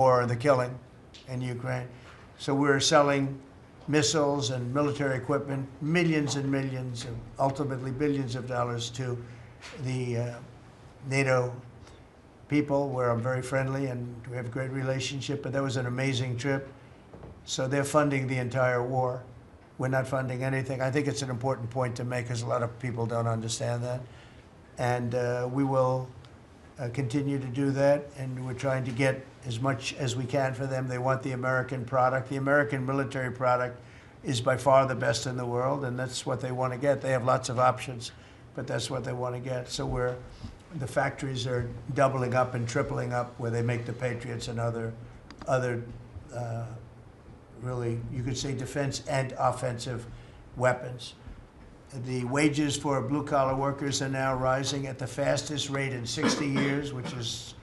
war, the killing in Ukraine. So we're selling missiles and military equipment, millions and millions, and ultimately billions of dollars to the NATO people, where I'm very friendly and we have a great relationship. But that was an amazing trip. So they're funding the entire war. We're not funding anything. I think it's an important point to make because a lot of people don't understand that. And we will continue to do that. And we're trying to get as much as we can for them. They want the American product. The American military product is by far the best in the world, and that's what they want to get. They have lots of options, but that's what they want to get. So the factories are doubling up and tripling up where they make the Patriots and other really, you could say, defense and offensive weapons. The wages for blue-collar workers are now rising at the fastest rate in 60 years, which is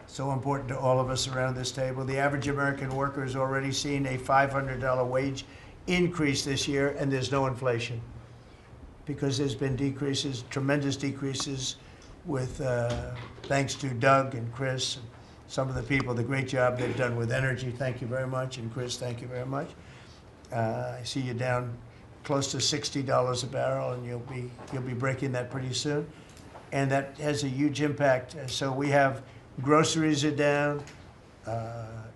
so important to all of us around this table. The average American worker has already seen a $500 wage increase this year, and there's no inflation because there's been decreases, tremendous decreases with, thanks to Doug and Chris, and some of the people, the great job they've done with energy. Thank you very much. And Chris, thank you very much. I see you down close to $60 a barrel, and you'll be breaking that pretty soon. And that has a huge impact. So we have groceries are down.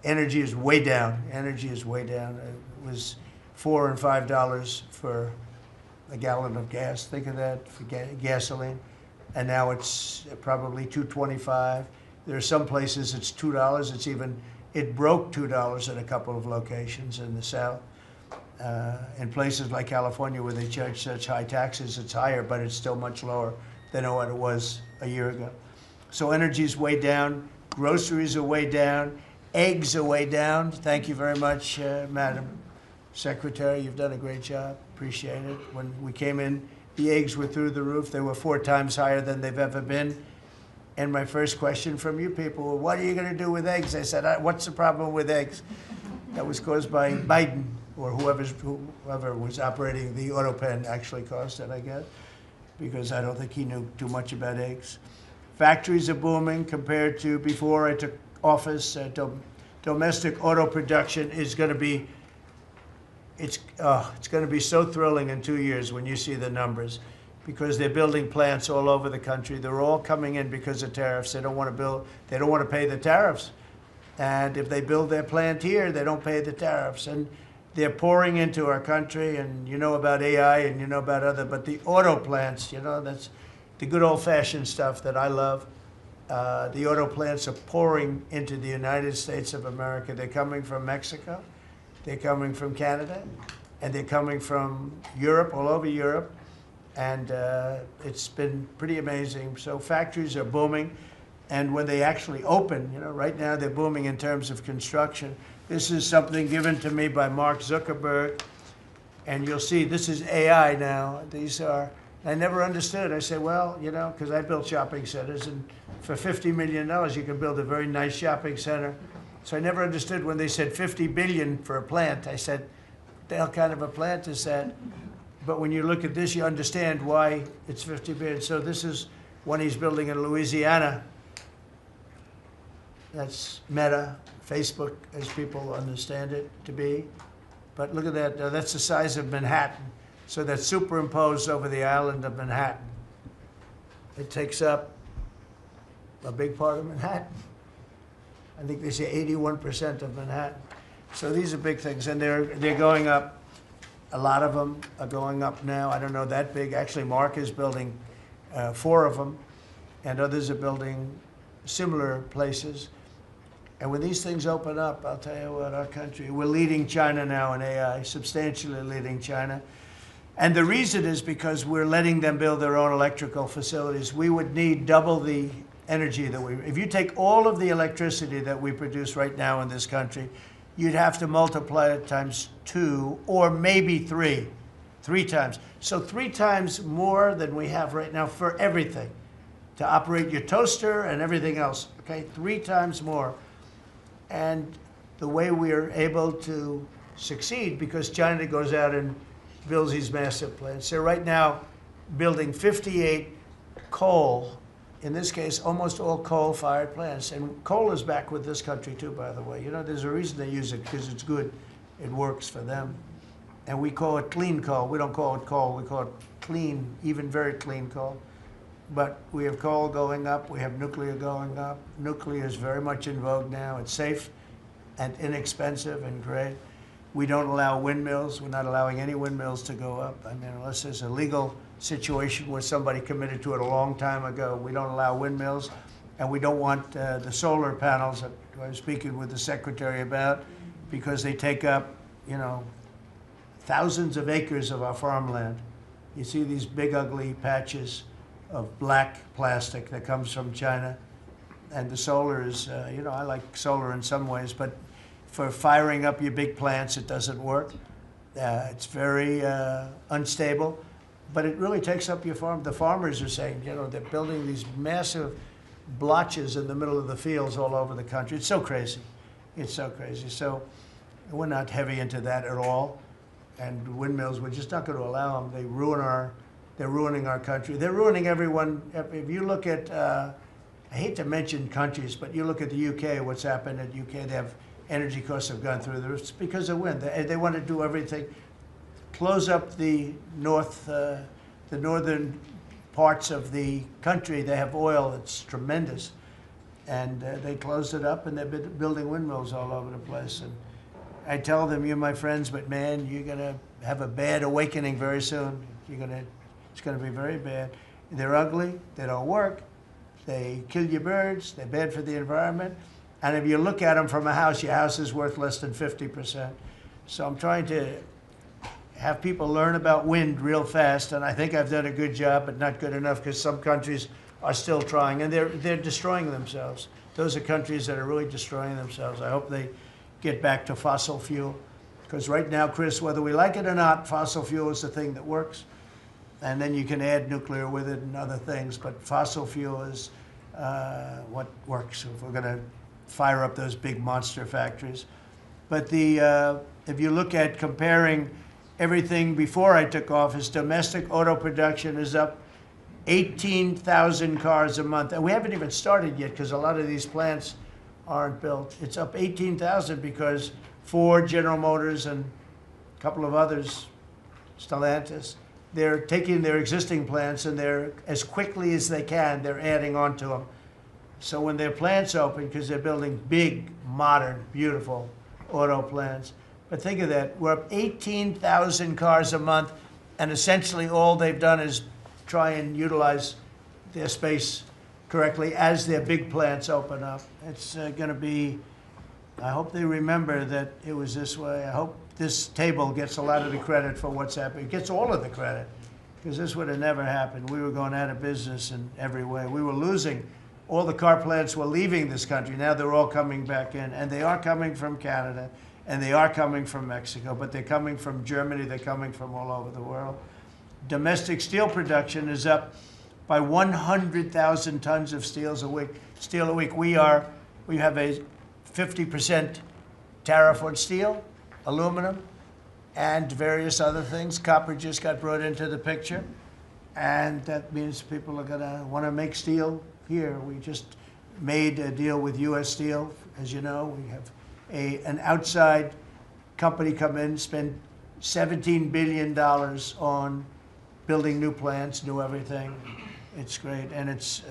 Energy is way down. Energy is way down. It was $4 and $5 for a gallon of gas. Think of that for gasoline. And now it's probably $2.25. There are some places it's $2. It broke $2 at a couple of locations in the South. In places like California where they charge such high taxes, it's higher, but it's still much lower than what it was a year ago. So energy's way down. Groceries are way down. Eggs are way down. Thank you very much, Madam Secretary. You've done a great job. Appreciate it. When we came in, the eggs were through the roof. They were 4 times higher than they've ever been. And my first question from you people were, what are you going to do with eggs? I said, what's the problem with eggs? That was caused by Biden, or whoever was operating the auto pen actually caused it, I guess, because I don't think he knew too much about eggs. Factories are booming compared to before I took office. Domestic auto production is going to be, it's going to be so thrilling in 2 years when you see the numbers, because they're building plants all over the country. They're all coming in because of tariffs. They don't want to pay the tariffs. And if they build their plant here, they don't pay the tariffs. And they're pouring into our country, and you know about AI and you know about but the auto plants, that's the good old-fashioned stuff that I love. The auto plants are pouring into the United States of America. They're coming from Mexico, they're coming from Canada, and they're coming from Europe, all over Europe. And it's been pretty amazing. So factories are booming. And when they actually open, right now they're booming in terms of construction. This is something given to me by Mark Zuckerberg. And you'll see this is AI now. These are, I never understood. I said, well, because I built shopping centers, and for $50 million, you can build a very nice shopping center. So I never understood when they said $50 billion for a plant. I said, what the hell kind of a plant is that? But when you look at this, you understand why it's 50 billion. So this is one he's building in Louisiana. That's Meta, Facebook, as people understand it to be. But look at that. That's the size of Manhattan. So that's superimposed over the island of Manhattan. It takes up a big part of Manhattan. I think they say 81% of Manhattan. So these are big things, and they're going up. A lot of them are going up now. I don't know that big. Actually, Mark is building 4 of them, and others are building similar places. And when these things open up, I'll tell you what, our country, we're leading China now in AI, substantially leading China. And the reason is because we're letting them build their own electrical facilities. We would need double the energy that if you take all of the electricity that we produce right now in this country, you'd have to multiply it times 2 or maybe 3 times. So 3 times more than we have right now for everything, to operate your toaster and everything else, okay? 3 times more. And the way we are able to succeed, because China goes out and builds these massive plants. They're right now building 58 coal in this case, almost all coal-fired plants. And coal is back with this country too, by the way. You know, there's a reason they use it, because it's good. It works for them. And we call it clean coal. We don't call it coal. We call it clean, even very clean coal. But we have coal going up. We have nuclear going up. Nuclear is very much in vogue now. It's safe and inexpensive and great. We don't allow windmills. We're not allowing any windmills to go up. I mean, unless there's a legal situation where somebody committed to it a long time ago, we don't allow windmills. And we don't want the solar panels that I was speaking with the secretary about, because they take up, you know, thousands of acres of our farmland. You see these big, ugly patches of black plastic that comes from China. And the solar is, you know, I like solar in some ways, but for firing up your big plants, it doesn't work. It's very unstable, but it really takes up your farm. The farmers are saying, you know, they're building these massive blotches in the middle of the fields all over the country. It's so crazy. It's so crazy. So we're not heavy into that at all. And windmills, we're just not going to allow them. They're ruining our country. They're ruining everyone. If you look at, I hate to mention countries, but you look at the UK, what's happened at UK, they have energy costs have gone through the roof. It's because of wind. They want to do everything, close up the northern parts of the country. They have oil that's tremendous. And they closed it up, and they're building windmills all over the place. And I tell them, you're my friends, but man, you're going to have a bad awakening very soon. It's going to be very bad. They're ugly. They don't work. They kill your birds. They're bad for the environment. And if you look at them from a house, your house is worth less than 50%. So I'm trying to have people learn about wind real fast, and I think I've done a good job, but not good enough, because some countries are still trying, and they're destroying themselves. Those are countries that are really destroying themselves. I hope they get back to fossil fuel, because right now, Chris, whether we like it or not, fossil fuel is the thing that works, and then you can add nuclear with it and other things, but fossil fuel is what works if we're going to fire up those big monster factories. But if you look at comparing everything before I took office, domestic auto production is up 18,000 cars a month. And we haven't even started yet, because a lot of these plants aren't built. It's up 18,000 because Ford, General Motors, and a couple of others, Stellantis, they're taking their existing plants, and they're, as quickly as they can, they're adding on to them. So when their plants open, because they're building big, modern, beautiful auto plants. But think of that, we're up 18,000 cars a month, and essentially all they've done is try and utilize their space correctly as their big plants open up. It's going to be, I hope they remember that it was this way. I hope this table gets a lot of the credit for what's happening. It gets all of the credit, because this would have never happened. We were going out of business in every way. We were losing. All the car plants were leaving this country. Now they're all coming back in, and they are coming from Canada, and they are coming from Mexico, but they're coming from Germany. They're coming from all over the world. Domestic steel production is up by 100,000 tons of steel a week. We have a 50% tariff on steel, aluminum, and various other things. Copper just got brought into the picture, and that means people are going to want to make steel here. We just made a deal with U.S. Steel. As you know, we have an outside company come in, spend $17 billion on building new plants, new everything. It's great, and it's